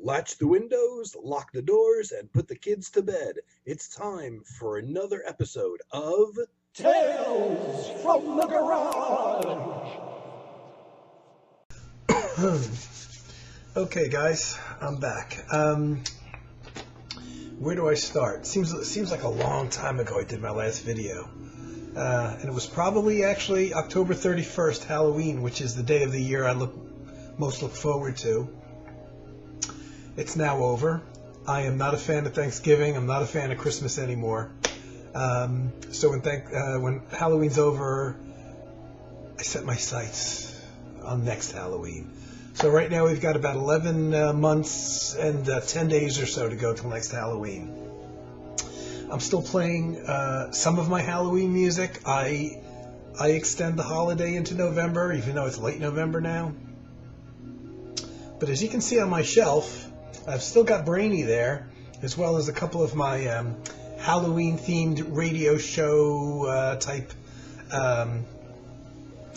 Latch the windows, lock the doors, and put the kids to bed. It's time for another episode of Tales from the Garage. Okay, guys, I'm back. Where do I start? Seems like a long time ago I did my last video, and it was probably actually October 31st, Halloween, which is the day of the year I most look forward to. It's now over. I am not a fan of Thanksgiving. I'm not a fan of Christmas anymore. So when Halloween's over, I set my sights on next Halloween. So right now we've got about 11 months and 10 days or so to go till next Halloween. I'm still playing some of my Halloween music. I extend the holiday into November, even though it's late November now. But as you can see on my shelf, I've still got Brainy there, as well as a couple of my Halloween-themed radio show type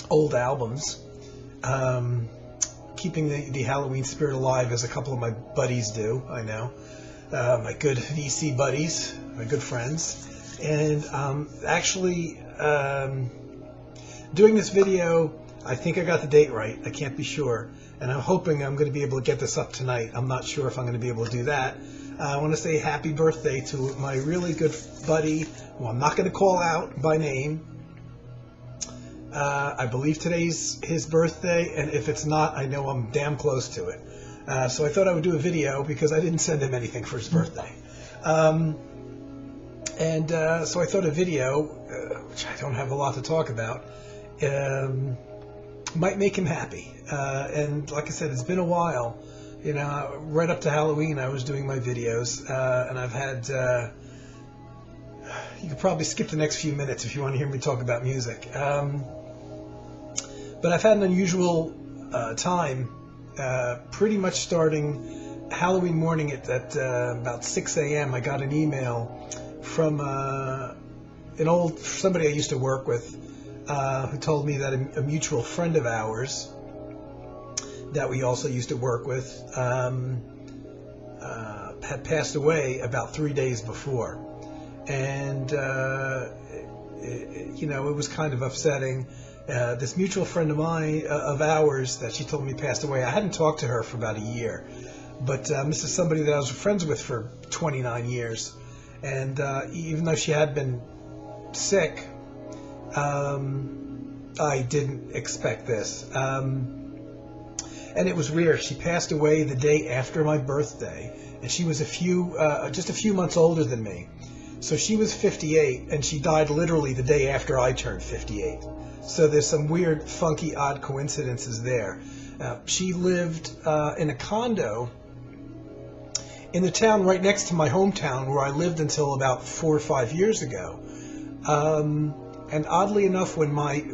old albums. Keeping the Halloween spirit alive, as a couple of my buddies do, I know. My good VC buddies, my good friends. And actually, doing this video, I think I got the date right. I can't be sure. And I'm hoping I'm going to be able to get this up tonight. I'm not sure if I'm going to be able to do that. I want to say happy birthday to my really good buddy, who I'm not going to call out by name. I believe today's his birthday, and if it's not, I know I'm damn close to it. So I thought I would do a video because I didn't send him anything for his birthday. So I thought a video, which I don't have a lot to talk about, might make him happy. And like I said, it's been a while. You know, right up to Halloween, I was doing my videos, and I've had... you could probably skip the next few minutes if you want to hear me talk about music. But I've had an unusual time, pretty much starting Halloween morning at about 6 a.m. I got an email from somebody I used to work with, who told me that a mutual friend of ours that we also used to work with had passed away about 3 days before. And, it was kind of upsetting. This mutual friend of mine, of ours, that she told me passed away, I hadn't talked to her for about a year. But this is somebody that I was friends with for 29 years. And even though she had been sick, I didn't expect this. And it was weird. She passed away the day after my birthday. And she was just a few months older than me. So she was 58, and she died literally the day after I turned 58. So there's some weird, funky, odd coincidences there. She lived in a condo in the town right next to my hometown, where I lived until about 4 or 5 years ago. And oddly enough, when my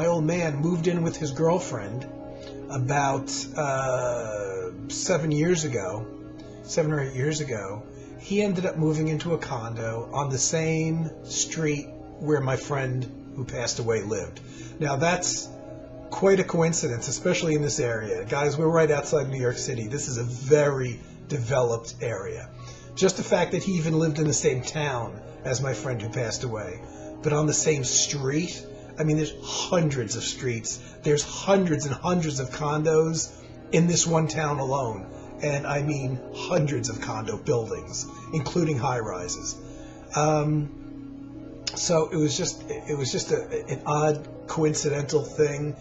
old man moved in with his girlfriend about 7 or 8 years ago, he ended up moving into a condo on the same street where my friend who passed away lived. Now, that's quite a coincidence, especially in this area. Guys, we're right outside New York City. This is a very developed area. Just the fact that he even lived in the same town as my friend who passed away, but on the same street. I mean, there's hundreds of streets. There's hundreds and hundreds of condos in this one town alone. And I mean hundreds of condo buildings, including high-rises. So it was just an odd, coincidental thing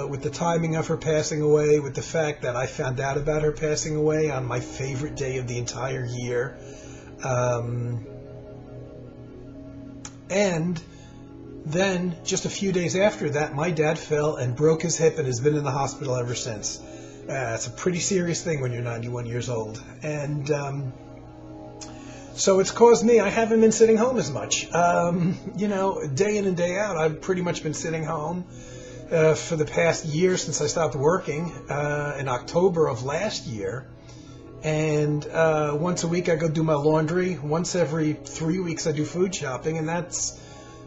with the timing of her passing away, with the fact that I found out about her passing away on my favorite day of the entire year. And then, just a few days after that, my dad fell and broke his hip and has been in the hospital ever since. It's a pretty serious thing when you're 91 years old. And so it's caused me, I haven't been sitting home as much. Day in and day out, I've pretty much been sitting home for the past year since I stopped working in October of last year. And once a week I go do my laundry. Once every 3 weeks I do food shopping. And that's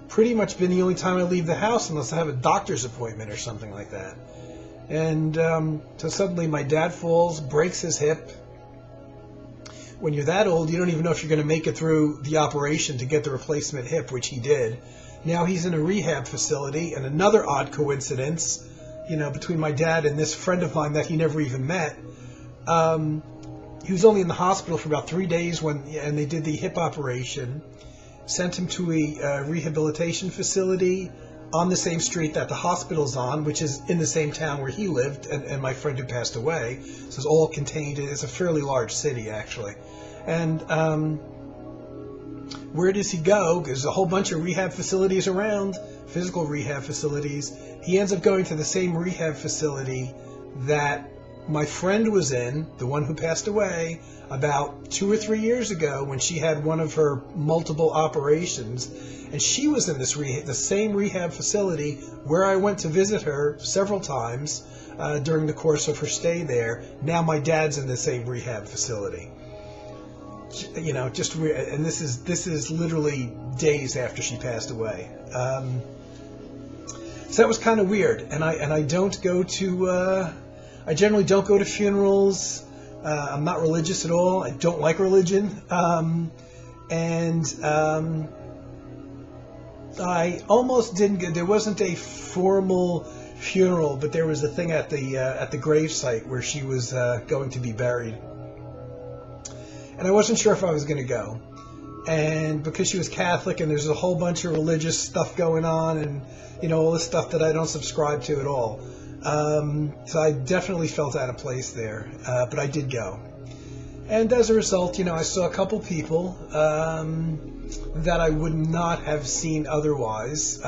pretty much been the only time I leave the house unless I have a doctor's appointment or something like that. And so suddenly my dad falls, breaks his hip. When you're that old, you don't even know if you're going to make it through the operation to get the replacement hip, which he did. Now he's in a rehab facility, and another odd coincidence, between my dad and this friend of mine that he never even met. He was only in the hospital for about 3 days and they did the hip operation, sent him to a rehabilitation facility on the same street that the hospital's on, which is in the same town where he lived and my friend who passed away. So it's all contained. It's a fairly large city, actually. And where does he go? There's a whole bunch of rehab facilities around, physical rehab facilities. He ends up going to the same rehab facility that my friend was in, the one who passed away, about 2 or 3 years ago when she had one of her multiple operations. And she was in the same rehab facility where I went to visit her several times during the course of her stay there. Now my dad's in the same rehab facility. Just weird. And this is literally days after she passed away. So that was kind of weird. And I don't go to. I generally don't go to funerals. I'm not religious at all. I don't like religion. I almost didn't get. There wasn't a formal funeral, but there was a thing at the gravesite where she was going to be buried, and I wasn't sure if I was going to go. And because she was Catholic, and there's a whole bunch of religious stuff going on, and all this stuff that I don't subscribe to at all. So I definitely felt out of place there, but I did go. And as a result, I saw a couple people that I would not have seen otherwise.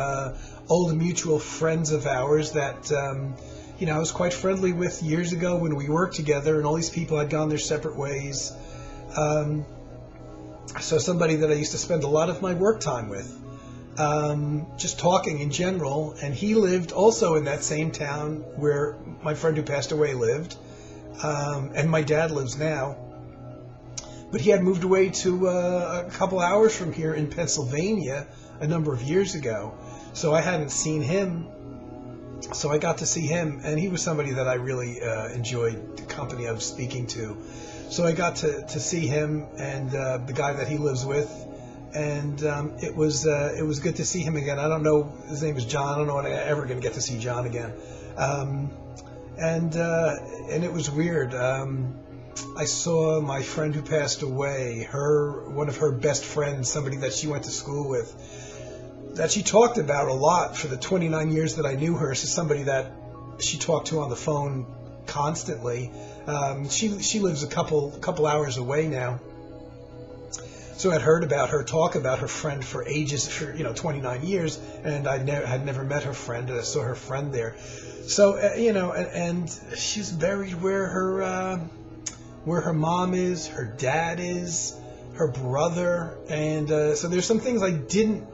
Old mutual friends of ours that, I was quite friendly with years ago when we worked together, and all these people had gone their separate ways. So somebody that I used to spend a lot of my work time with. Just talking in general, and he lived also in that same town where my friend who passed away lived, and my dad lives now. But he had moved away to a couple hours from here in Pennsylvania a number of years ago, so I hadn't seen him. So I got to see him, and he was somebody that I really enjoyed the company of speaking to. So I got to see him and the guy that he lives with. And it was good to see him again. I don't know, his name is John. I don't know when I'm ever going to get to see John again. And it was weird. I saw my friend who passed away, one of her best friends, somebody that she went to school with, that she talked about a lot for the 29 years that I knew her. She's somebody that she talked to on the phone constantly. She lives a couple hours away now. So I'd heard about her, talk about her friend for ages, for 29 years, and I had never met her friend, and I saw her friend there. So and she's buried where her mom is, her dad is, her brother, and so there's some things I didn't.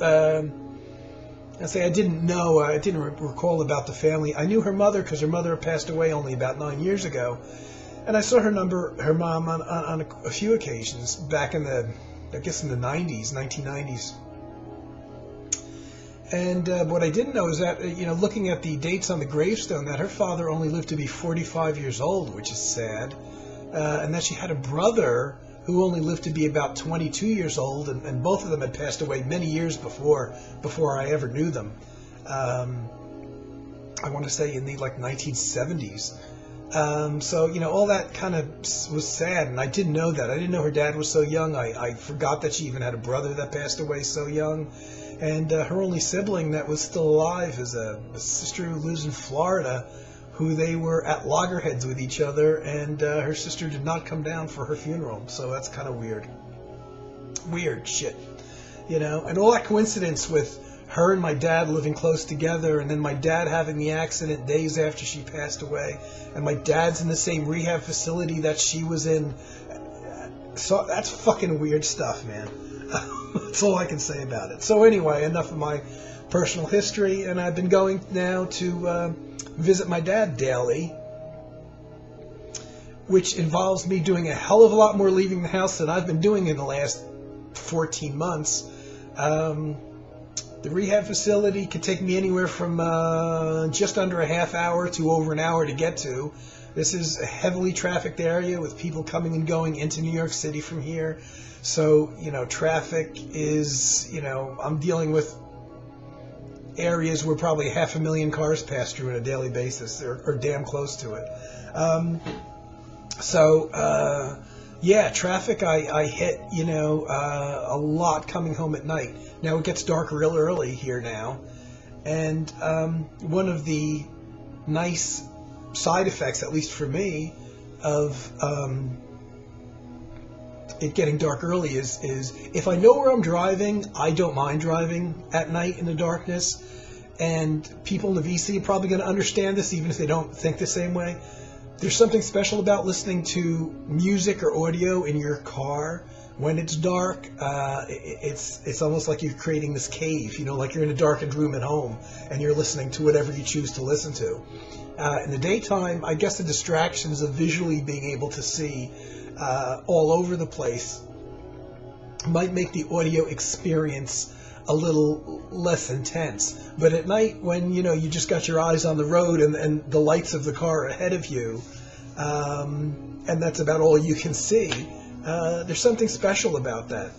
I didn't know. I didn't recall about the family. I knew her mother because her mother passed away only about 9 years ago. And I saw her mom on a few occasions back in the 1990s. And what I didn't know is that, looking at the dates on the gravestone, that her father only lived to be 45 years old, which is sad. And that she had a brother who only lived to be about 22 years old, and both of them had passed away many years before I ever knew them. I want to say in the 1970s. So, all that kind of was sad, and I didn't know that. I didn't know her dad was so young. I forgot that she even had a brother that passed away so young. And her only sibling that was still alive is a sister who lives in Florida, who they were at loggerheads with each other, and her sister did not come down for her funeral. So that's kind of weird. Weird shit, and all that coincidence with her and my dad living close together, and then my dad having the accident days after she passed away, and my dad's in the same rehab facility that she was in. So that's fucking weird stuff, man. That's all I can say about it. So anyway, enough of my personal history, and I've been going now to visit my dad daily, which involves me doing a hell of a lot more leaving the house than I've been doing in the last 14 months. The rehab facility could take me anywhere from just under a half hour to over an hour to get to. This is a heavily trafficked area with people coming and going into New York City from here. So, traffic is, I'm dealing with areas where probably 500,000 cars pass through on a daily basis, or damn close to it. Traffic I hit, a lot coming home at night. Now it gets dark real early here now, and one of the nice side effects, at least for me, of it getting dark early is if I know where I'm driving, I don't mind driving at night in the darkness. And people in the VC are probably going to understand this, even if they don't think the same way. There's something special about listening to music or audio in your car when it's dark. It's almost like you're creating this cave, like you're in a darkened room at home and you're listening to whatever you choose to listen to. In the daytime, I guess the distractions of visually being able to see all over the place might make the audio experience a little less intense. But at night, when you just got your eyes on the road and the lights of the car ahead of you, and that's about all you can see, there's something special about that.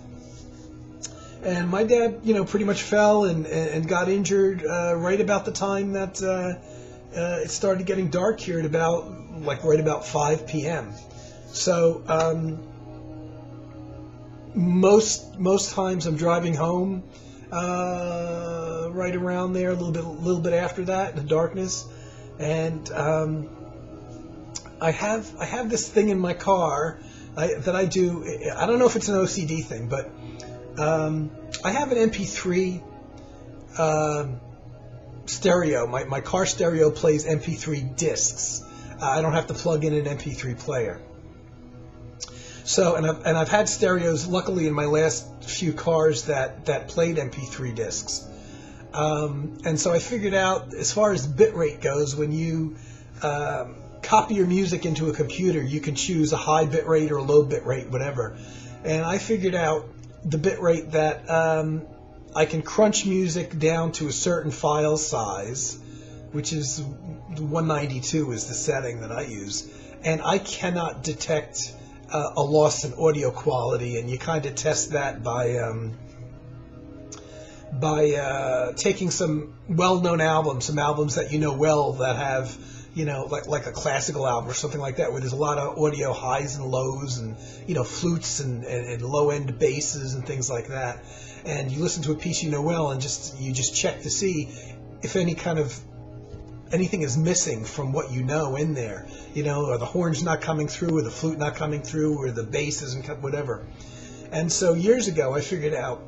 And my dad, pretty much fell and got injured right about the time that it started getting dark here at right about 5 p.m. So most times I'm driving home right around there, a little bit after that in the darkness, and I have this thing in my car that I do. I don't know if it's an OCD thing, but I have an MP3 stereo. My car stereo plays MP3 discs. I don't have to plug in an MP3 player. So, and I've had stereos, luckily, in my last few cars that played MP3 discs. And so I figured out, as far as bitrate goes, when you copy your music into a computer, you can choose a high bitrate or a low bitrate, whatever. And I figured out the bitrate that I can crunch music down to a certain file size, which is 192 is the setting that I use. And I cannot detect a loss in audio quality, and you kind of test that by taking some well-known albums, some albums that well that have, like a classical album or something like that, where there's a lot of audio highs and lows and, flutes and low-end basses and things like that. And you listen to a piece well, and you just check to see if anything is missing from what in there, or the horn's not coming through, or the flute not coming through, or the bass isn't, whatever. And so years ago, I figured out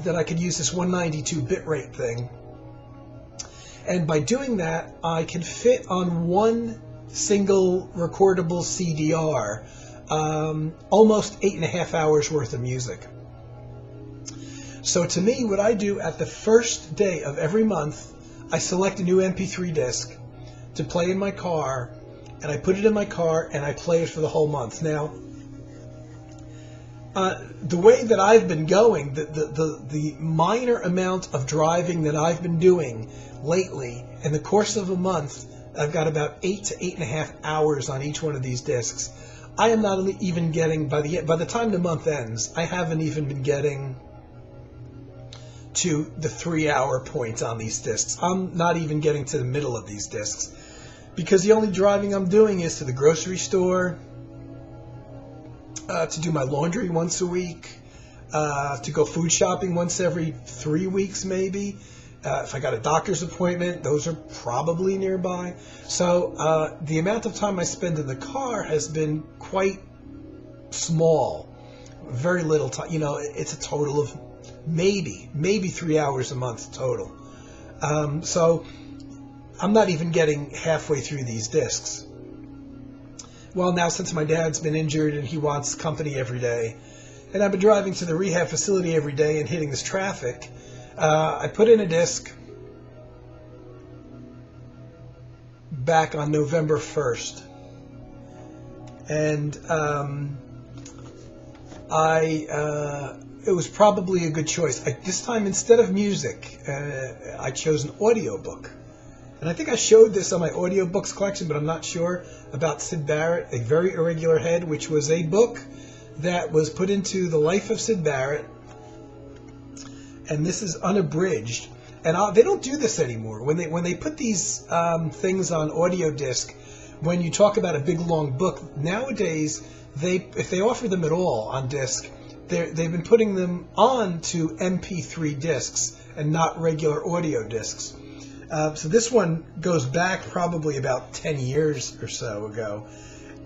that I could use this 192 bitrate thing, and by doing that, I can fit on one single recordable CDR almost 8.5 hours worth of music. So to me, what I do at the first day of every month, I select a new MP3 disc to play in my car, and I put it in my car, and I play it for the whole month. Now, the way that I've been going, the minor amount of driving that I've been doing lately, in the course of a month, I've got about 8 to 8.5 hours on each one of these discs. I am not even getting, by the time the month ends, I haven't even been getting to the 3-hour point on these discs. I'm not even getting to the middle of these discs, because the only driving I'm doing is to the grocery store, to do my laundry once a week, to go food shopping once every 3 weeks maybe. If I got a doctor's appointment, those are probably nearby. So the amount of time I spend in the car has been quite small. Very little time. It's a total of maybe 3 hours a month total. So I'm not even getting halfway through these discs. Well, now since my dad's been injured and he wants company every day, and I've been driving to the rehab facility every day and hitting this traffic, I put in a disc back on November 1st. And it was probably a good choice. This time, instead of music, I chose an audiobook. And I think I showed this on my audiobooks collection, but I'm not sure, about Syd Barrett, A Very Irregular Head, which was a book that was put into the life of Syd Barrett. And this is unabridged. And they don't do this anymore. When they put these things on audio disc, when you talk about a big long book, nowadays, if they offer them at all on disc, they've been putting them on to MP3 discs and not regular audio discs. So this one goes back probably about 10 years or so ago.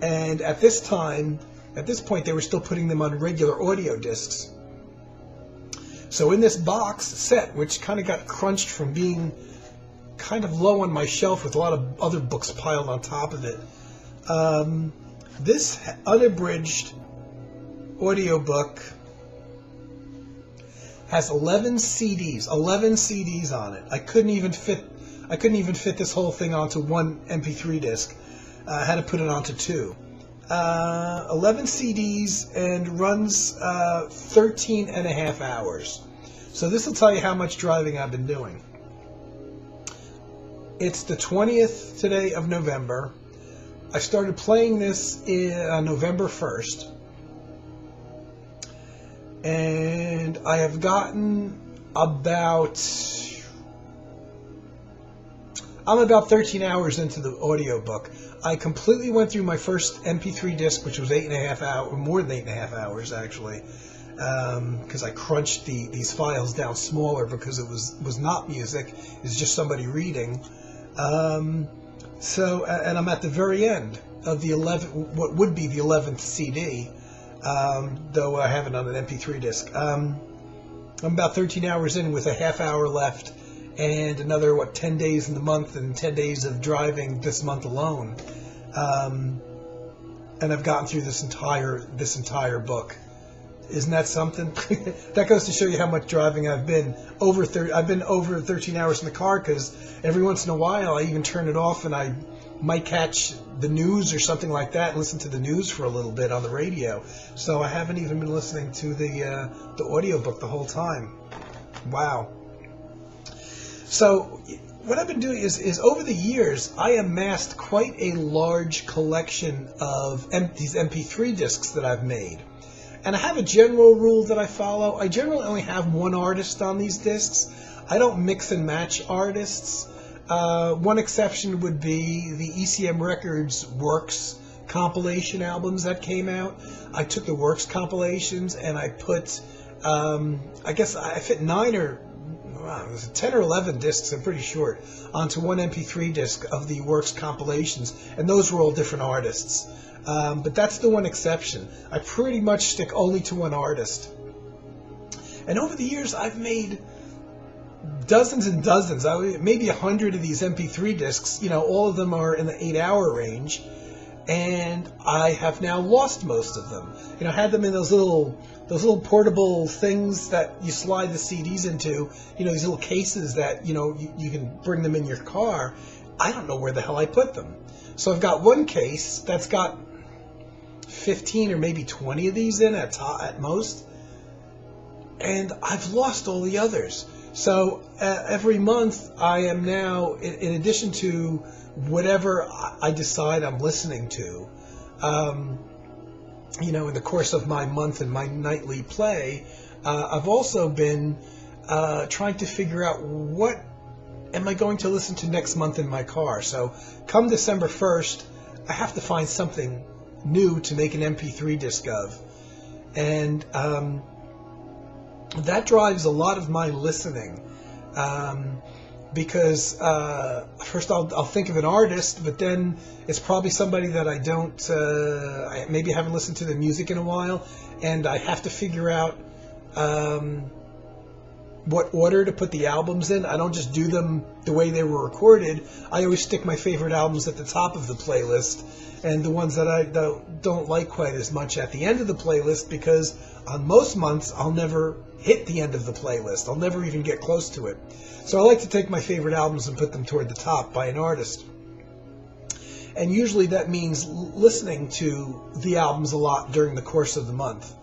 And at this point, they were still putting them on regular audio discs. So in this box set, which kind of got crunched from being kind of low on my shelf with a lot of other books piled on top of it, this unabridged audiobook has 11 CDs on it. I couldn't even fit this whole thing onto one MP3 disc. I had to put it onto two. 11 CDs and runs 13 and a half hours. So this will tell you how much driving I've been doing. It's the 20th today of November. I started playing this on November 1st. And I have gotten I'm about 13 hours into the audiobook. I completely went through my first MP3 disc, which was 8.5 hours, more than 8.5 hours actually, because I crunched these files down smaller because it was not music, it was just somebody reading. And I'm at the very end of the what would be the 11th CD, though I have it on an MP3 disc. I'm about 13 hours in with a half hour left, and another 10 days in the month and 10 days of driving this month alone. And I've gotten through this entire book. Isn't that something? That goes to show you how much driving I've been. I've been over 13 hours in the car, because every once in a while I even turn it off and I might catch the news or something like that and listen to the news for a little bit on the radio. So I haven't even been listening to the audiobook the whole time. Wow. So what I've been doing is over the years, I amassed quite a large collection of these MP3 discs that I've made. And I have a general rule that I follow. I generally only have one artist on these discs. I don't mix and match artists. One exception would be the ECM Records Works compilation albums that came out. I took the Works compilations and I put, I guess I fit 10 or 11 discs, I'm pretty sure, onto one MP3 disc of the Works compilations, and those were all different artists. But that's the one exception. I pretty much stick only to one artist. And over the years, I've made dozens and dozens, maybe 100 of these MP3 discs. All of them are in the 8-hour range, and I have now lost most of them. I had them in those little portable things that you slide the CDs into, these little cases that, you can bring them in your car. I don't know where the hell I put them. So I've got one case that's got 15 or maybe 20 of these in at most, and I've lost all the others. So every month I am now, in addition to whatever I decide I'm listening to, in the course of my month and my nightly play, I've also been trying to figure out what am I going to listen to next month in my car. So come December 1st, I have to find something new to make an MP3 disc of. And that drives a lot of my listening. Because first I'll think of an artist, but then it's probably somebody that I don't, maybe I haven't listened to the music in a while, and I have to figure out what order to put the albums in. I don't just do them the way they were recorded. I always stick my favorite albums at the top of the playlist, and the ones that I don't like quite as much at the end of the playlist, because on most months I'll never hit the end of the playlist. I'll never even get close to it. So I like to take my favorite albums and put them toward the top by an artist. And usually that means listening to the albums a lot during the course of the month.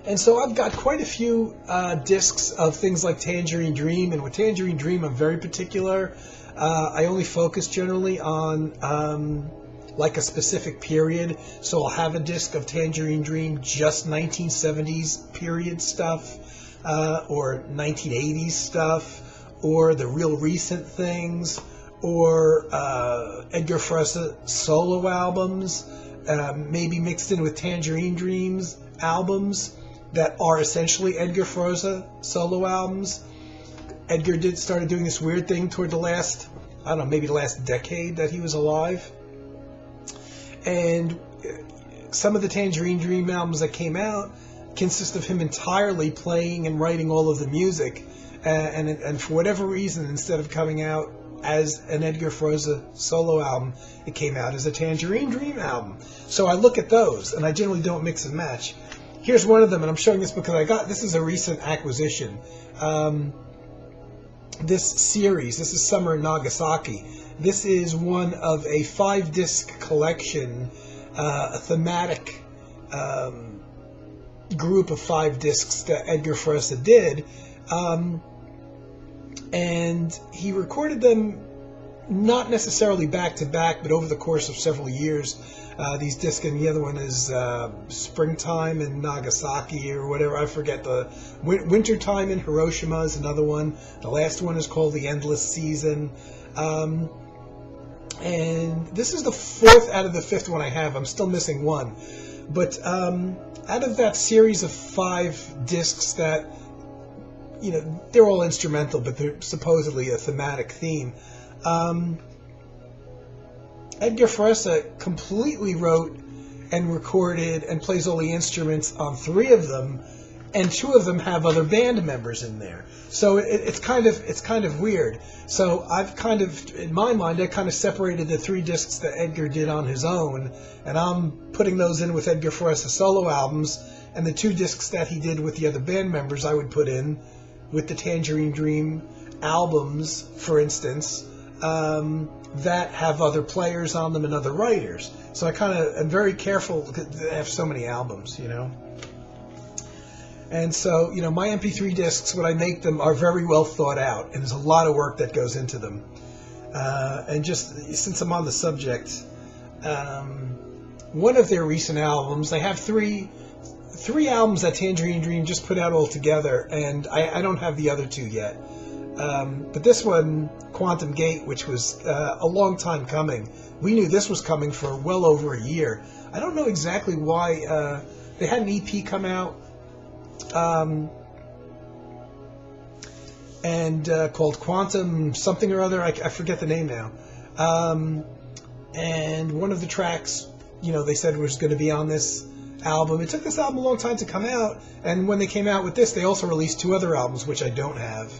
And so I've got quite a few discs of things like Tangerine Dream, and with Tangerine Dream I'm very particular. I only focus generally on like a specific period, so I'll have a disc of Tangerine Dream, just 1970s period stuff, or 1980s stuff, or the real recent things, or Edgar Froese solo albums, maybe mixed in with Tangerine Dreams albums that are essentially Edgar Froese solo albums. Edgar started doing this weird thing toward the last, I don't know, maybe the last decade that he was alive. And some of the Tangerine Dream albums that came out consist of him entirely playing and writing all of the music. And for whatever reason, instead of coming out as an Edgar Froese solo album, it came out as a Tangerine Dream album. So I look at those, and I generally don't mix and match. Here's one of them, and I'm showing this because this is a recent acquisition. This series, this is Summer in Nagasaki. This is one of a 5-disc collection, a thematic group of 5 discs that Edgar Froese did. And he recorded them not necessarily back to back, but over the course of several years. These discs, and the other one is Springtime in Nagasaki or whatever, I forget. The Wintertime in Hiroshima is another one. The last one is called The Endless Season. And this is the 4th out of the 5th one I have. I'm still missing one. But out of that series of 5 discs that, they're all instrumental, but they're supposedly a thematic theme. Edgar Froese completely wrote and recorded and plays all the instruments on 3 of them, and 2 of them have other band members in there. So it's kind of weird. So I've kind of, in my mind, I kind of separated the 3 discs that Edgar did on his own, and I'm putting those in with Edgar Froese solo albums, and the 2 discs that he did with the other band members I would put in with the Tangerine Dream albums, for instance, that have other players on them and other writers. So I kind of am very careful to have so many albums, And so, my MP3 discs, when I make them, are very well thought out, and there's a lot of work that goes into them. And just since I'm on the subject, one of their recent albums, they have three albums that Tangerine Dream just put out all together, and I don't have the other 2 yet. But this one, Quantum Gate, which was a long time coming, we knew this was coming for well over a year. I don't know exactly why. They had an EP come out, and called Quantum something or other. I forget the name now. And one of the tracks, they said was going to be on this album. It took this album a long time to come out, and when they came out with this, they also released 2 other albums, which I don't have,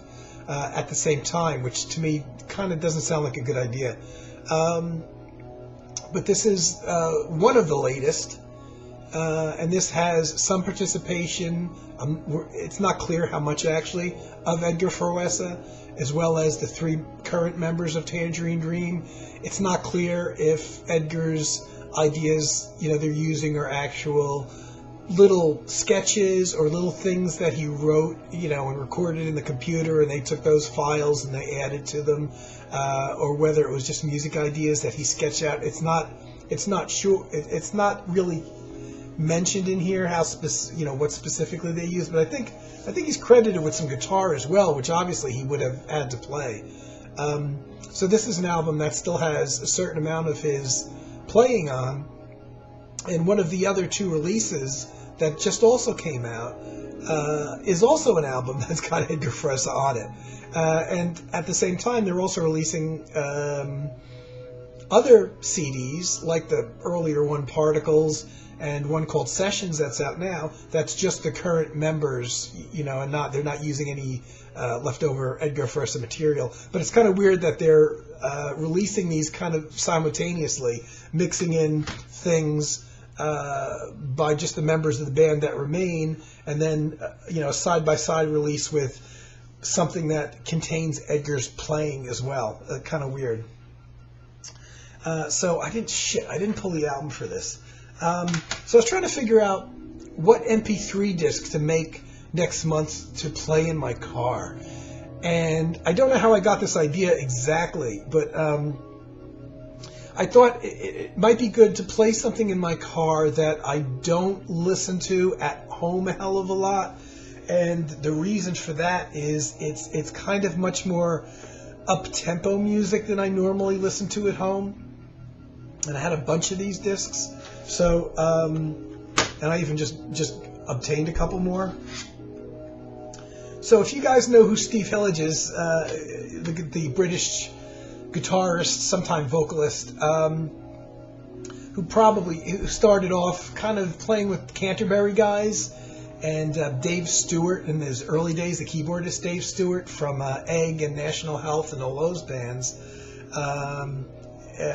at the same time, which to me kind of doesn't sound like a good idea. But this is one of the latest, and this has some participation, it's not clear how much actually, of Edgar Froese, as well as the 3 current members of Tangerine Dream. It's not clear if Edgar's ideas, they're using are actual little sketches or little things that he wrote, and recorded in the computer, and they took those files and they added to them, or whether it was just music ideas that he sketched out. It's not sure. It's not really mentioned in here how what specifically they used, but I think he's credited with some guitar as well, which obviously he would have had to play. So this is an album that still has a certain amount of his playing on, and one of the other 2 releases that just also came out is also an album that's got Edgar Froese on it, and at the same time they're also releasing other CDs, like the earlier one, Particles, and one called Sessions that's out now, that's just the current members, and they're not using any leftover Edgar Froese material. But it's kind of weird that they're releasing these kind of simultaneously, mixing in things by just the members of the band that remain, and then a side-by-side release with something that contains Edgar's playing as well. Kind of weird. So I didn't pull the album for this. So I was trying to figure out what MP3 disc to make next month to play in my car. And I don't know how I got this idea exactly, but I thought it might be good to play something in my car that I don't listen to at home a hell of a lot. And the reason for that is it's kind of much more up-tempo music than I normally listen to at home. And I had a bunch of these discs. So, and I even just obtained a couple more. So if you guys know who Steve Hillage is, the British guitarist, sometime vocalist, who started off kind of playing with Canterbury guys, and Dave Stewart in his early days, the keyboardist Dave Stewart from Egg and National Health and all those bands.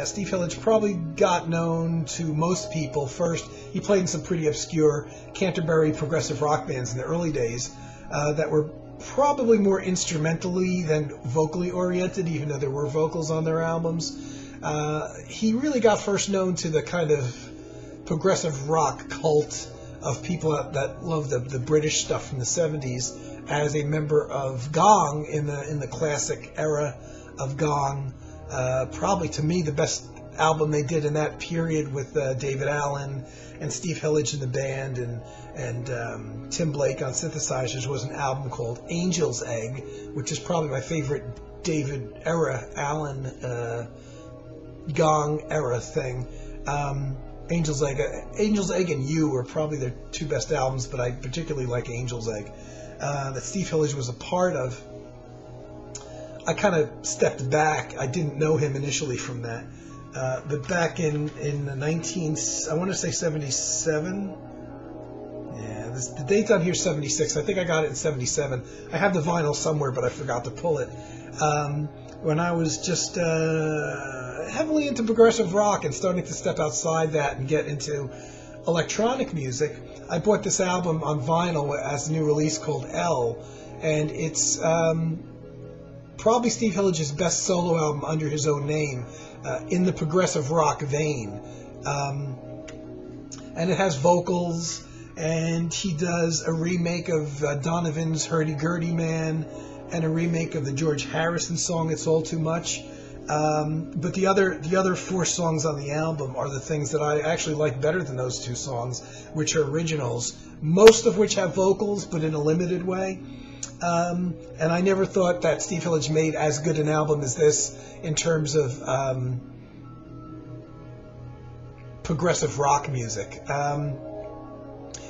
Steve Hillage probably got known to most people. First, he played in some pretty obscure Canterbury progressive rock bands in the early days that were probably more instrumentally than vocally oriented, even though there were vocals on their albums. He really got first known to the kind of progressive rock cult of people that loved the British stuff from the 70s as a member of Gong in the classic era of Gong. Probably to me the best album they did in that period with David Allen and Steve Hillage in the band and Tim Blake on synthesizers was an album called Angel's Egg, which is probably my favorite David era, Allen Gong era thing. Angel's Egg and You are probably their two best albums, but I particularly like Angel's Egg that Steve Hillage was a part of. I kind of stepped back. I didn't know him initially from that. But back in the I want to say 77. Yeah, the date's on here 76. I think I got it in 77. I have the vinyl somewhere, but I forgot to pull it. When I was just heavily into progressive rock and starting to step outside that and get into electronic music, I bought this album on vinyl as a new release called L, and it's probably Steve Hillage's best solo album under his own name, in the progressive rock vein. And it has vocals, and he does a remake of Donovan's Hurdy-Gurdy Man and a remake of the George Harrison song It's All Too Much. But the other four songs on the album are the things that I actually like better than those two songs, which are originals, most of which have vocals, but in a limited way. And I never thought that Steve Hillage made as good an album as this in terms of progressive rock music.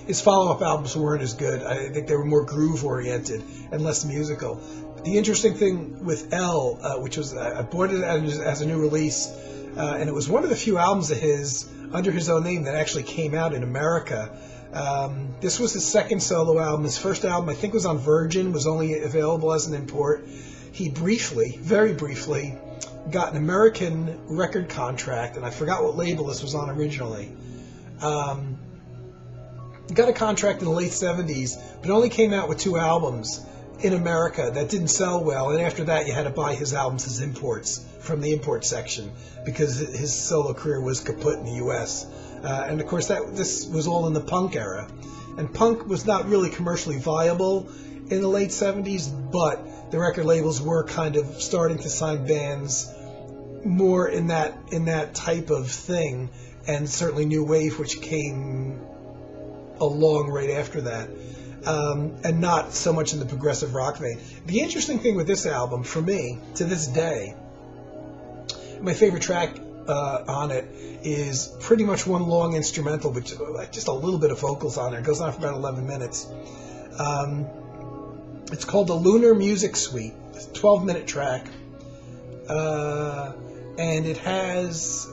His follow-up albums weren't as good. I think they were more groove-oriented and less musical. The interesting thing with L, which was I bought it as a new release, and it was one of the few albums of his under his own name that actually came out in America. This was his second solo album. His first album, I think, was on Virgin, was only available as an import. He very briefly, got an American record contract, and I forgot what label this was on originally. Got a contract in the late 70s, but only came out with 2 albums in America that didn't sell well, and after that you had to buy his albums as imports from the import section because his solo career was kaput in the U.S. And of course this was all in the punk era, and punk was not really commercially viable in the late 70s, but the record labels were kind of starting to sign bands more in that type of thing, and certainly New Wave, which came along right after that, and not so much in the progressive rock vein. The interesting thing with this album, for me, to this day, my favorite track on it is pretty much one long instrumental with just a little bit of vocals on it. It goes on for about 11 minutes. It's called the Lunar Music Suite. It's a 12-minute track. And it has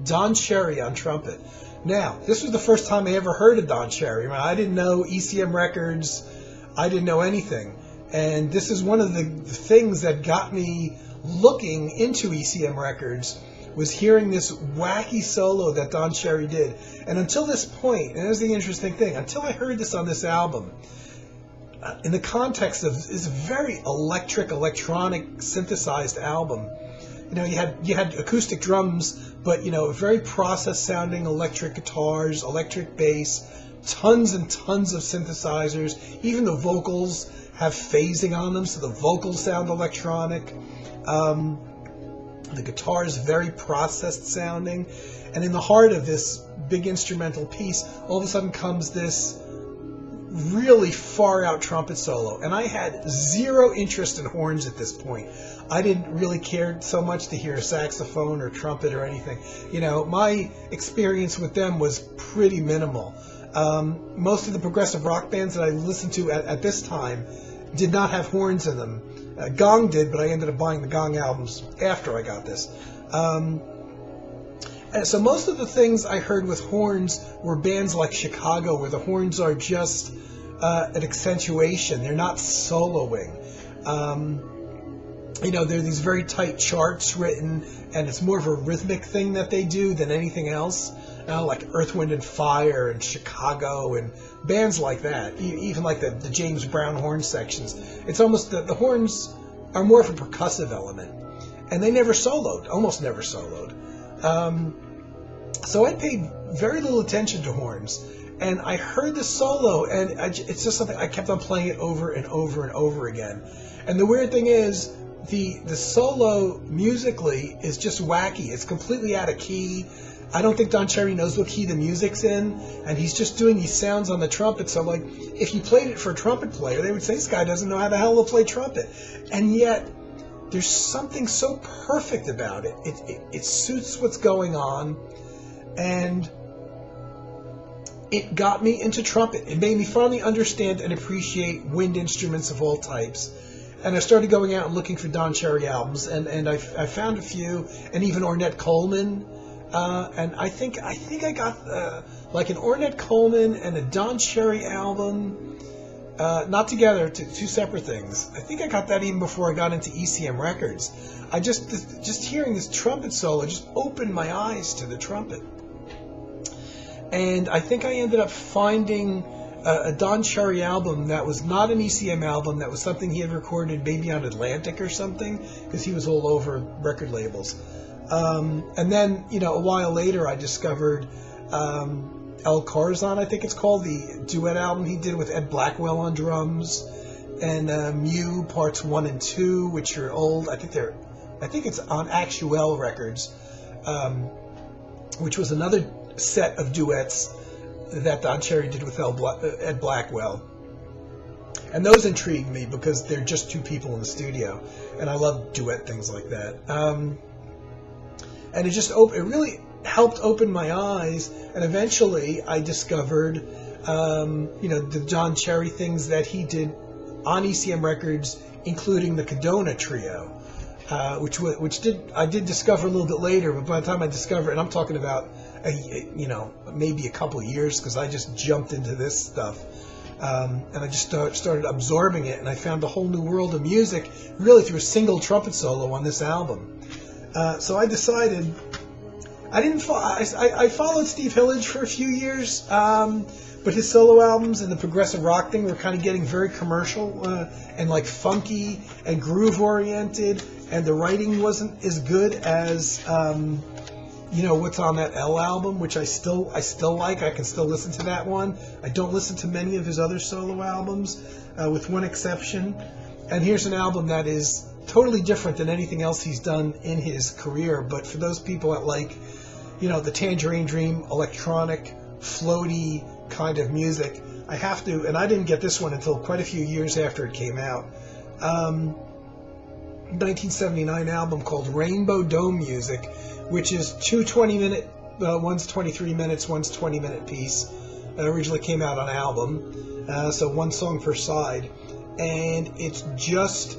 Don Cherry on trumpet. Now, this was the first time I ever heard of Don Cherry. I didn't know ECM Records. I didn't know anything. And this is one of the things that got me looking into ECM Records, was hearing this wacky solo that Don Cherry did. And until this point, and here's the interesting thing, until I heard this on this album, in the context of this very electronic, synthesized album, you had acoustic drums, but very processed sounding electric guitars, electric bass, tons and tons of synthesizers. Even the vocals have phasing on them, so the vocals sound electronic. The guitar is very processed sounding, and in the heart of this big instrumental piece, all of a sudden comes this really far out trumpet solo, and I had zero interest in horns at this point. I didn't really care so much to hear a saxophone or trumpet or anything. My experience with them was pretty minimal. Most of the progressive rock bands that I listened to at this time did not have horns in them. Gong did, but I ended up buying the Gong albums after I got this. And so most of the things I heard with horns were bands like Chicago, where the horns are just an accentuation. They're not soloing. There are these very tight charts written, and it's more of a rhythmic thing that they do than anything else. Like Earth, Wind and Fire and Chicago and bands like that, even like the James Brown horn sections. It's almost the horns are more of a percussive element, and they never soloed, almost never soloed. So I paid very little attention to horns, and I heard the solo, and it's just something I kept on playing it over and over and over again. And the weird thing is, the solo musically is just wacky. It's completely out of key. I don't think Don Cherry knows what key the music's in, and he's just doing these sounds on the trumpet. So, like, if you played it for a trumpet player, they would say, this guy doesn't know how the hell to play trumpet. And yet, there's something so perfect about it. It suits what's going on, and it got me into trumpet. It made me finally understand and appreciate wind instruments of all types. And I started going out and looking for Don Cherry albums, and I found a few, and even Ornette Coleman. And I think I got like an Ornette Coleman and a Don Cherry album, not together, two separate things. I think I got that even before I got into ECM Records. I just hearing this trumpet solo just opened my eyes to the trumpet, and I think I ended up finding a Don Cherry album that was not an ECM album, that was something he had recorded maybe on Atlantic or something, because he was all over record labels. And then, a while later, I discovered El Corazon, I think it's called, the duet album he did with Ed Blackwell on drums, and Mew Parts 1 and 2, which are old. I think it's on Actuel Records, which was another set of duets that Don Cherry did with Ed Blackwell. And those intrigued me because they're just two people in the studio, and I love duet things like that. And it really helped open my eyes, and eventually I discovered, the Don Cherry things that he did on ECM Records, including the Cadona Trio, which I did discover a little bit later, but by the time I discovered, and I'm talking about, maybe a couple of years, because I just jumped into this stuff, and I just started absorbing it, and I found a whole new world of music, really through a single trumpet solo on this album. So I decided, I followed Steve Hillage for a few years, but his solo albums and the progressive rock thing were kind of getting very commercial, and like funky and groove oriented, and the writing wasn't as good as, what's on that L album, which I still like. I can still listen to that one. I don't listen to many of his other solo albums, with one exception. And here's an album that is totally different than anything else he's done in his career, but for those people that like, the Tangerine Dream, electronic, floaty kind of music, I have to, and I didn't get this one until quite a few years after it came out, 1979 album called Rainbow Dome Music, which is two 20-minute, one's 23 minutes, one's 20-minute piece. It originally came out on album, so one song per side, and it's just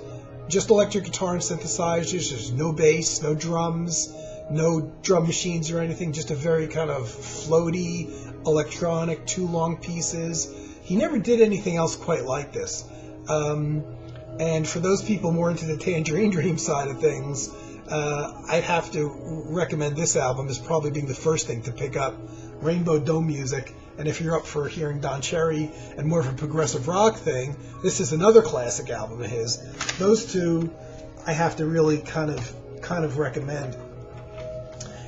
electric guitar and synthesizers. There's no bass, no drums, no drum machines or anything, just a very kind of floaty, electronic, two long pieces. He never did anything else quite like this. And for those people more into the Tangerine Dream side of things, I'd have to recommend this album as probably being the first thing to pick up, Rainbow Dome Music. And if you're up for hearing Don Cherry and more of a progressive rock thing, this is another classic album of his. Those two, I have to really kind of kind of recommend.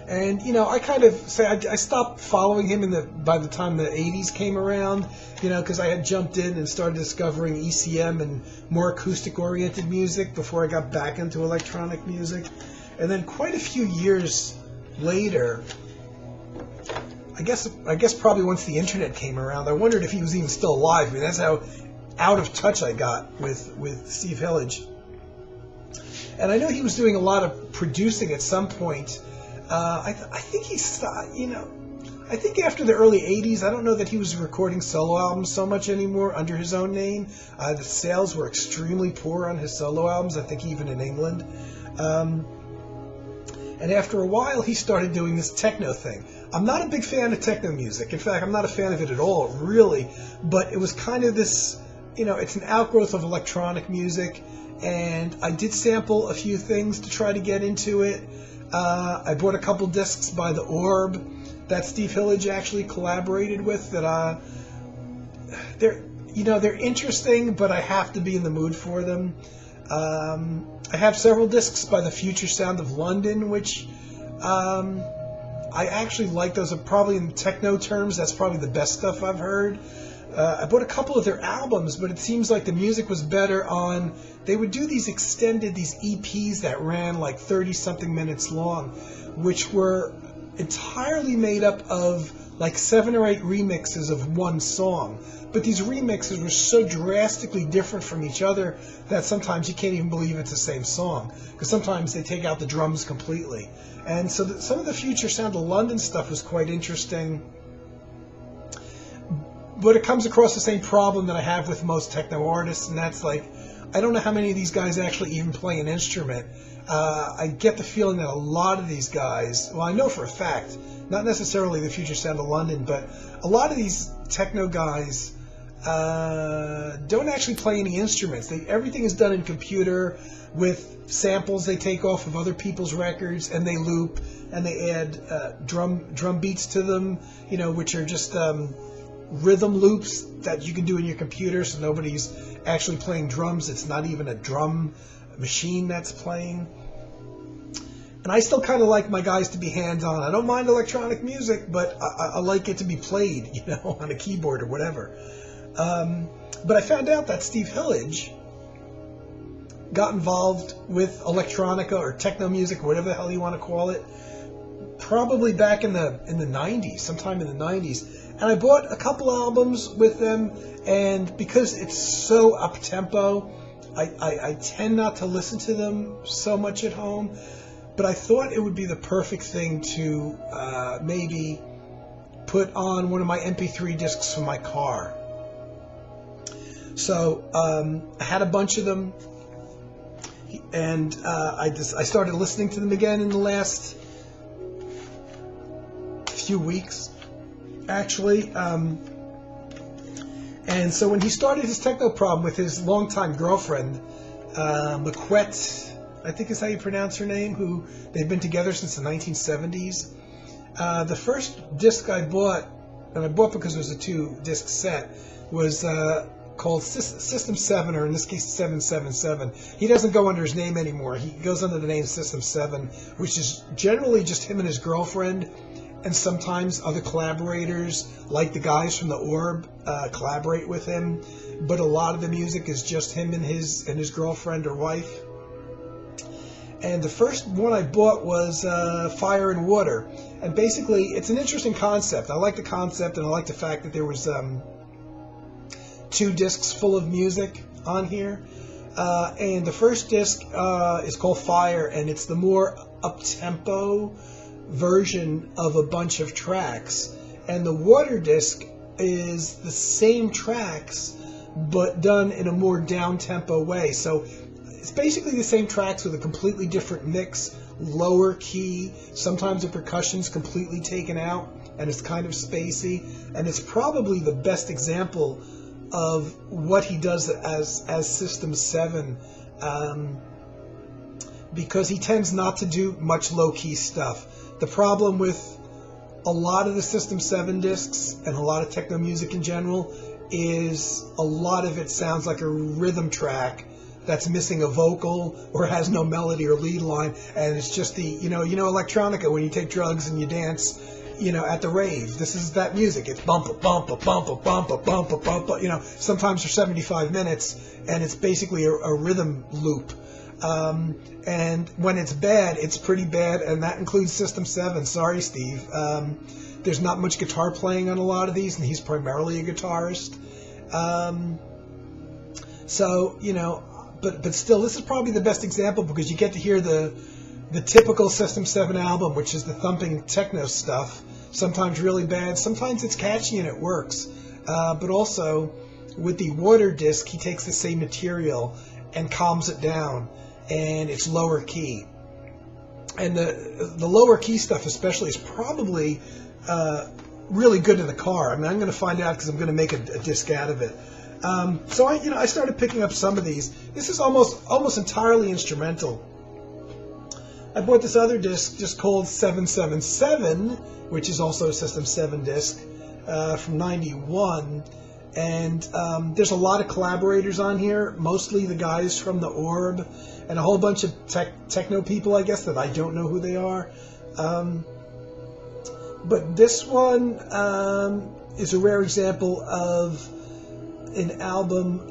And I kind of say I stopped following him by the time the 80s came around, because I had jumped in and started discovering ECM and more acoustic-oriented music before I got back into electronic music. And then quite a few years later, I guess probably once the internet came around, I wondered if he was even still alive. I mean, that's how out of touch I got with Steve Hillage. And I know he was doing a lot of producing at some point. I think I think after the early 80s, I don't know that he was recording solo albums so much anymore under his own name. The sales were extremely poor on his solo albums, I think even in England. And after a while, he started doing this techno thing. I'm not a big fan of techno music. In fact, I'm not a fan of it at all, really. But it was kind of this, it's an outgrowth of electronic music. And I did sample a few things to try to get into it. I bought a couple discs by The Orb that Steve Hillage actually collaborated with. That they're interesting, but I have to be in the mood for them. I have several discs by The Future Sound of London, which I actually like. Those are probably, in techno terms, that's probably the best stuff I've heard. I bought a couple of their albums, but it seems like the music was better on... They would do these these EPs that ran like 30-something minutes long, which were entirely made up of like 7 or 8 remixes of one song. But these remixes were so drastically different from each other that sometimes you can't even believe it's the same song, because sometimes they take out the drums completely. And so some of the Future Sound of London stuff was quite interesting. But it comes across the same problem that I have with most techno artists, and that's like, I don't know how many of these guys actually even play an instrument. I get the feeling that a lot of these guys, well, I know for a fact, not necessarily the Future Sound of London, but a lot of these techno guys don't actually play any instruments. Everything is done in computer with samples they take off of other people's records, and they loop, and they add drum beats to them, which are just... rhythm loops that you can do in your computer, so nobody's actually playing drums. It's not even a drum machine that's playing. And I still kind of like my guys to be hands-on. I don't mind electronic music, but I like it to be played, on a keyboard or whatever. But I found out that Steve Hillage got involved with electronica or techno music, or whatever the hell you want to call it, probably back in the 90s, sometime in the 90s. And I bought a couple albums with them, and because it's so up-tempo, I tend not to listen to them so much at home, but I thought it would be the perfect thing to maybe put on one of my MP3 discs from my car. So I had a bunch of them, and I started listening to them again in the last few weeks, actually. And so when he started his techno problem with his longtime girlfriend, Maquette, I think is how you pronounce her name, who they've been together since the 1970s. The first disc I bought, and I bought because it was a 2-disc set, was called System 7, or in this case 777. He doesn't go under his name anymore. He goes under the name System 7, which is generally just him and his girlfriend, and sometimes other collaborators, like the guys from The Orb, collaborate with him. But a lot of the music is just him and his girlfriend or wife. And the first one I bought was Fire and Water. And basically, it's an interesting concept. I like the concept, and I like the fact that there was 2 discs full of music on here. And the first disc is called Fire, and it's the more up-tempo version of a bunch of tracks. And the Water disc is the same tracks, but done in a more down-tempo way. So it's basically the same tracks with a completely different mix, lower key. Sometimes the percussion's completely taken out, and it's kind of spacey. And it's probably the best example of what he does as System 7, because he tends not to do much low-key stuff. The problem with a lot of the System 7 discs and a lot of techno music in general is a lot of it sounds like a rhythm track that's missing a vocal or has no melody or lead line, and it's just the, electronica when you take drugs and you dance, at the rave. This is that music. It's bump, bump, bump, bump, bump, bump, bump, sometimes for 75 minutes, and it's basically a rhythm loop. And when it's bad, it's pretty bad, and that includes System 7. Sorry, Steve. There's not much guitar playing on a lot of these, and he's primarily a guitarist. But still, this is probably the best example because you get to hear the typical System 7 album, which is the thumping techno stuff. Sometimes really bad, sometimes it's catchy and it works. But also, with the Water disc, he takes the same material and calms it down, and it's lower key. And the lower key stuff especially is probably really good in the car. I mean, I'm going to find out because I'm going to make a disc out of it. So I started picking up some of these. This is almost entirely instrumental. I bought this other disc just called 777, which is also a System 7 disc from '91. And there's a lot of collaborators on here, mostly the guys from the Orb, and a whole bunch of techno people, I guess, that I don't know who they are. But this one is a rare example of an album.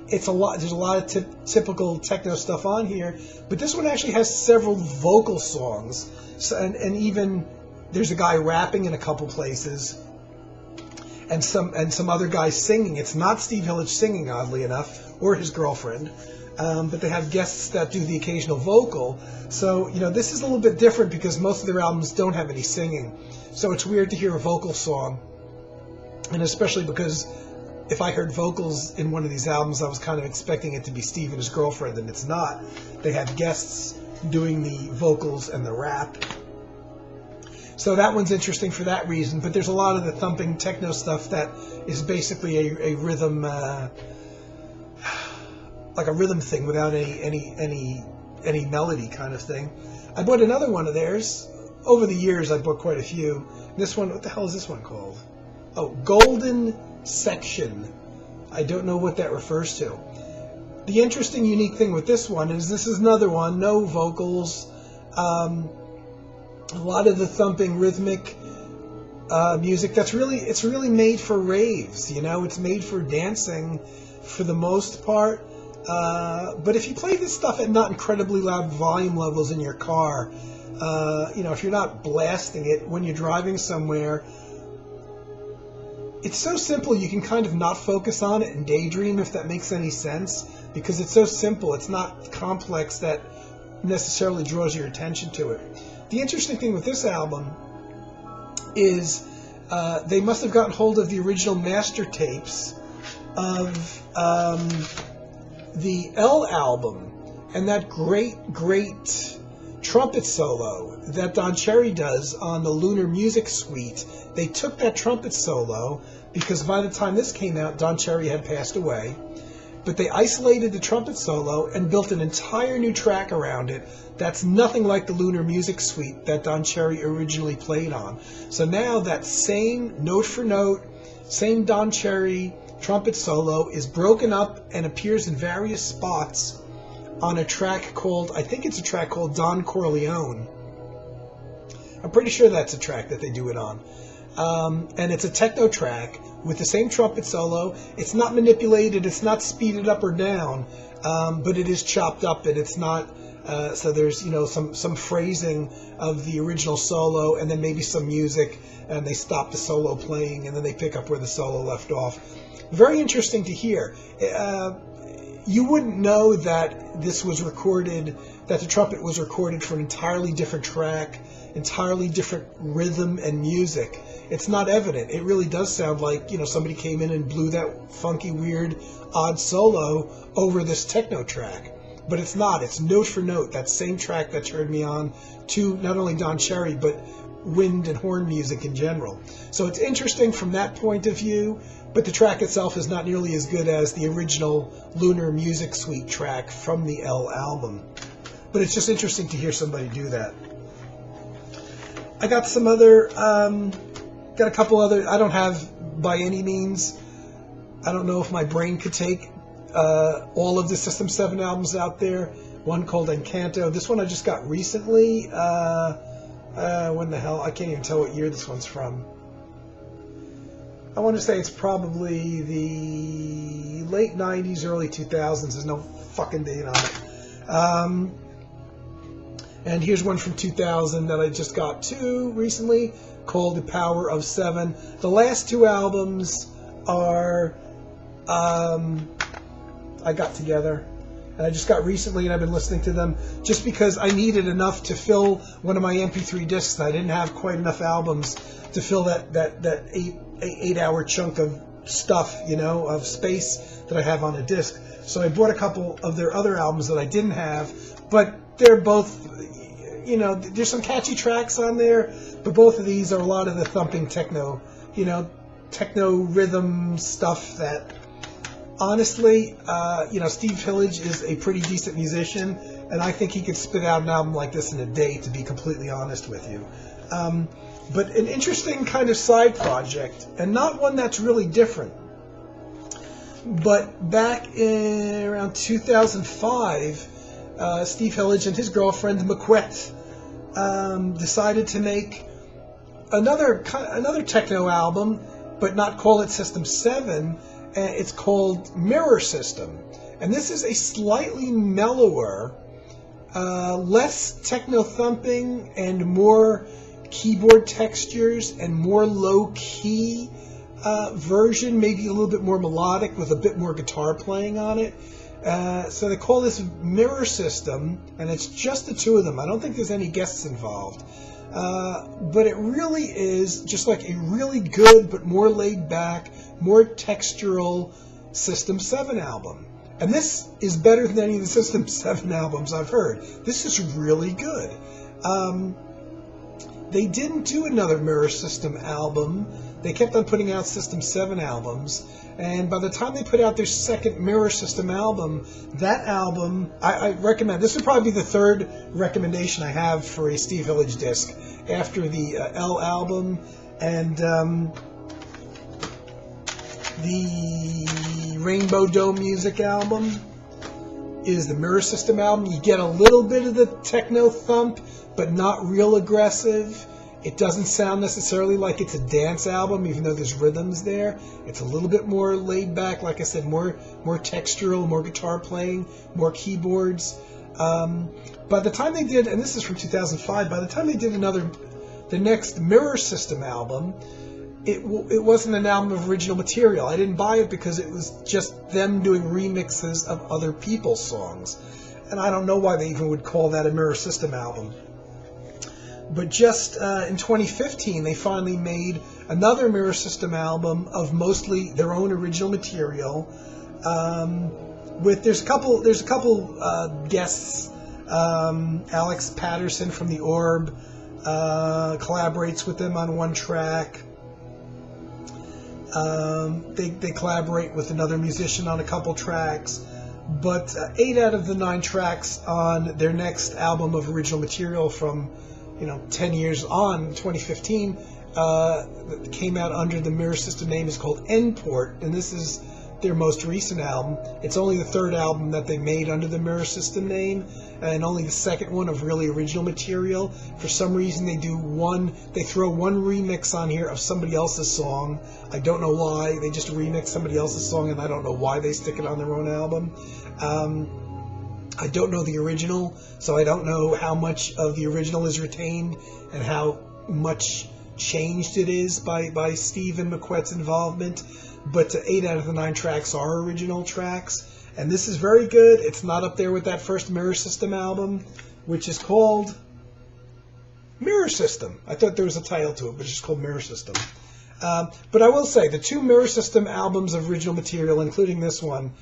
There's a lot of typical techno stuff on here, but this one actually has several vocal songs, and even there's a guy rapping in a couple places. And some other guys singing. It's not Steve Hillage singing, oddly enough, or his girlfriend, but they have guests that do the occasional vocal. So this is a little bit different because most of their albums don't have any singing. So it's weird to hear a vocal song, and especially because if I heard vocals in one of these albums, I was kind of expecting it to be Steve and his girlfriend, and it's not. They have guests doing the vocals and the rap. So that one's interesting for that reason, but there's a lot of the thumping techno stuff that is basically a rhythm, like a rhythm thing without any melody kind of thing. I bought another one of theirs. Over the years, I bought quite a few. This one, what the hell is this one called? Oh, Golden Section. I don't know what that refers to. The interesting, unique thing with this one is this is another one, no vocals. A lot of the thumping rhythmic music it's really made for raves, it's made for dancing for the most part, but if you play this stuff at not incredibly loud volume levels in your car, if you're not blasting it when you're driving somewhere, it's so simple you can kind of not focus on it and daydream, if that makes any sense, because it's so simple, it's not complex that necessarily draws your attention to it. The interesting thing with this album is they must have gotten hold of the original master tapes of the L album, and that great trumpet solo that Don Cherry does on the Lunar Music Suite. They took that trumpet solo because by the time this came out, Don Cherry had passed away. But they isolated the trumpet solo and built an entire new track around it that's nothing like the Lunar Music Suite that Don Cherry originally played on. So now that same note for note, same Don Cherry trumpet solo is broken up and appears in various spots on a track called, I think it's a track called Don Corleone. I'm pretty sure that's a track that they do it on. And it's a techno track with the same trumpet solo. It's not manipulated, it's not speeded up or down, but it is chopped up, and it's not, so there's, some phrasing of the original solo, and then maybe some music, and they stop the solo playing, and then they pick up where the solo left off. Very interesting to hear. You wouldn't know that this was recorded, that the trumpet was recorded for an entirely different track, entirely different rhythm and music. It's not evident. It really does sound like, somebody came in and blew that funky, weird, odd solo over this techno track. But it's not. It's note for note, that same track that turned me on to not only Don Cherry, but wind and horn music in general. So it's interesting from that point of view, but the track itself is not nearly as good as the original Lunar Music Suite track from the L album. But it's just interesting to hear somebody do that. I got some other, got a couple other, I don't have by any means, I don't know if my brain could take all of the System 7 albums out there. One called Encanto. This one I just got recently. When the hell? I can't even tell what year this one's from. I want to say it's probably the late 90s, early 2000s. There's no fucking date on it. And here's one from 2000 that I just got too recently, called The Power of Seven. The last two albums are I got together, and I just got recently, and I've been listening to them just because I needed enough to fill one of my MP3 discs. I didn't have quite enough albums to fill that eight-hour chunk of stuff, of space that I have on a disc. So I bought a couple of their other albums that I didn't have, but they're both, there's some catchy tracks on there, but both of these are a lot of the thumping techno, techno rhythm stuff that, honestly, Steve Hillage is a pretty decent musician, and I think he could spit out an album like this in a day, to be completely honest with you. But an interesting kind of side project, and not one that's really different. But back in around 2005, Steve Hillage and his girlfriend Maquette decided to make another techno album, but not call it System 7. It's called Mirror System, and this is a slightly mellower, less techno thumping and more keyboard textures and more low-key version, maybe a little bit more melodic with a bit more guitar playing on it. So they call this Mirror System, and it's just the two of them. I don't think there's any guests involved. But it really is just like a really good but more laid-back, more textural System 7 album. And this is better than any of the System 7 albums I've heard. This is really good. They didn't do another Mirror System album. They kept on putting out System 7 albums. And by the time they put out their second Mirror System album, that album, I recommend, this would probably be the third recommendation I have for a Steve Hillage disc, after the L album and the Rainbow Dome Music album is the Mirror System album. You get a little bit of the techno thump, but not real aggressive. It doesn't sound necessarily like it's a dance album, even though there's rhythms there. It's a little bit more laid back, like I said, more textural, more guitar playing, more keyboards. By the time they did, and this is from 2005, by the time they did the next Mirror System album, it wasn't an album of original material. I didn't buy it because it was just them doing remixes of other people's songs. And I don't know why they even would call that a Mirror System album. But just in 2015, they finally made another Mirror System album of mostly their own original material. There's a couple guests. Alex Patterson from The Orb collaborates with them on one track. They collaborate with another musician on a couple tracks. But 8 out of the 9 tracks on their next album of original material from 10 years on, 2015, came out under the Mirror System name, is called Endport, and this is their most recent album. It's only the third album that they made under the Mirror System name, and only the second one of really original material. For some reason, they throw one remix on here of somebody else's song. I don't know why. They just remix somebody else's song, and I don't know why they stick it on their own album. I don't know the original, so I don't know how much of the original is retained and how much changed it is by Steve and Maquette's involvement. But 8 out of the 9 tracks are original tracks, and this is very good. It's not up there with that first Mirror System album, which is called Mirror System. I thought there was a title to it, but it's just called Mirror System. But I will say, the 2 Mirror System albums of original material, including this one,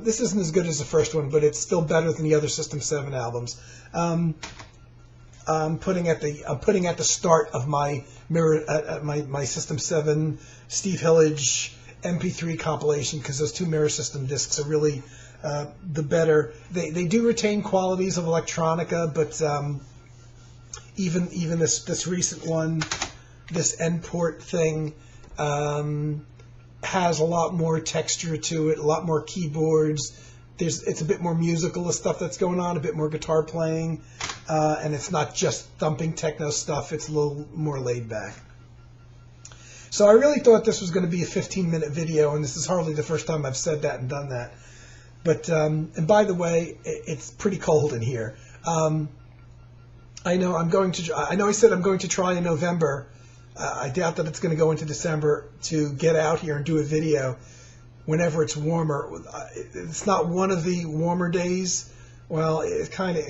this isn't as good as the first one, but it's still better than the other System 7 albums. I'm putting at the start of my my System 7 Steve Hillage MP3 compilation, because those 2 Mirror System discs are really the better. They do retain qualities of electronica, but even this recent one, this Endport thing, has a lot more texture to it, a lot more keyboards. It's a bit more musical, the stuff that's going on, a bit more guitar playing, and it's not just thumping techno stuff. It's a little more laid back. So I really thought this was going to be a 15-minute video, and this is hardly the first time I've said that and done that. But and by the way, it's pretty cold in here. I know I said I'm going to try in November. I doubt that it's going to go into December to get out here and do a video whenever it's warmer. It's not one of the warmer days. Well, it kind of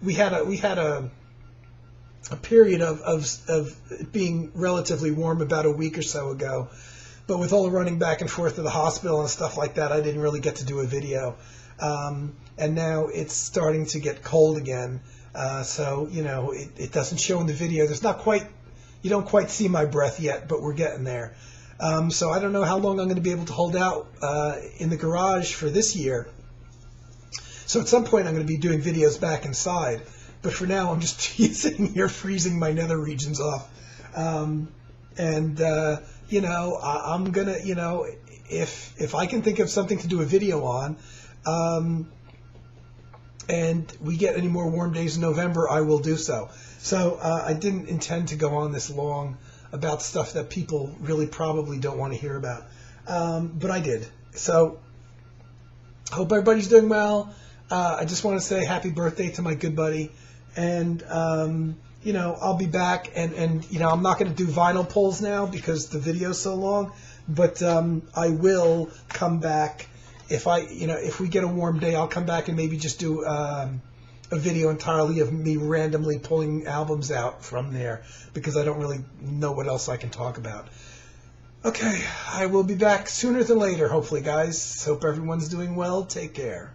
we had a period of it being relatively warm about a week or so ago, but with all the running back and forth to the hospital and stuff like that, I didn't really get to do a video. And now it's starting to get cold again, so it doesn't show in the video. You don't quite see my breath yet, but we're getting there. So I don't know how long I'm going to be able to hold out in the garage for this year. So at some point I'm going to be doing videos back inside. But for now I'm just sitting here freezing my nether regions off. I'm going to, if I can think of something to do a video on, and we get any more warm days in November, I will do so. So I didn't intend to go on this long about stuff that people really probably don't want to hear about. But I did. So hope everybody's doing well. I just want to say happy birthday to my good buddy. And, I'll be back. And I'm not going to do vinyl pulls now because the video's so long. But I will come back. If we get a warm day, I'll come back and maybe just do a video entirely of me randomly pulling albums out from there because I don't really know what else I can talk about. Okay, I will be back sooner than later, hopefully, guys. Hope everyone's doing well. Take care.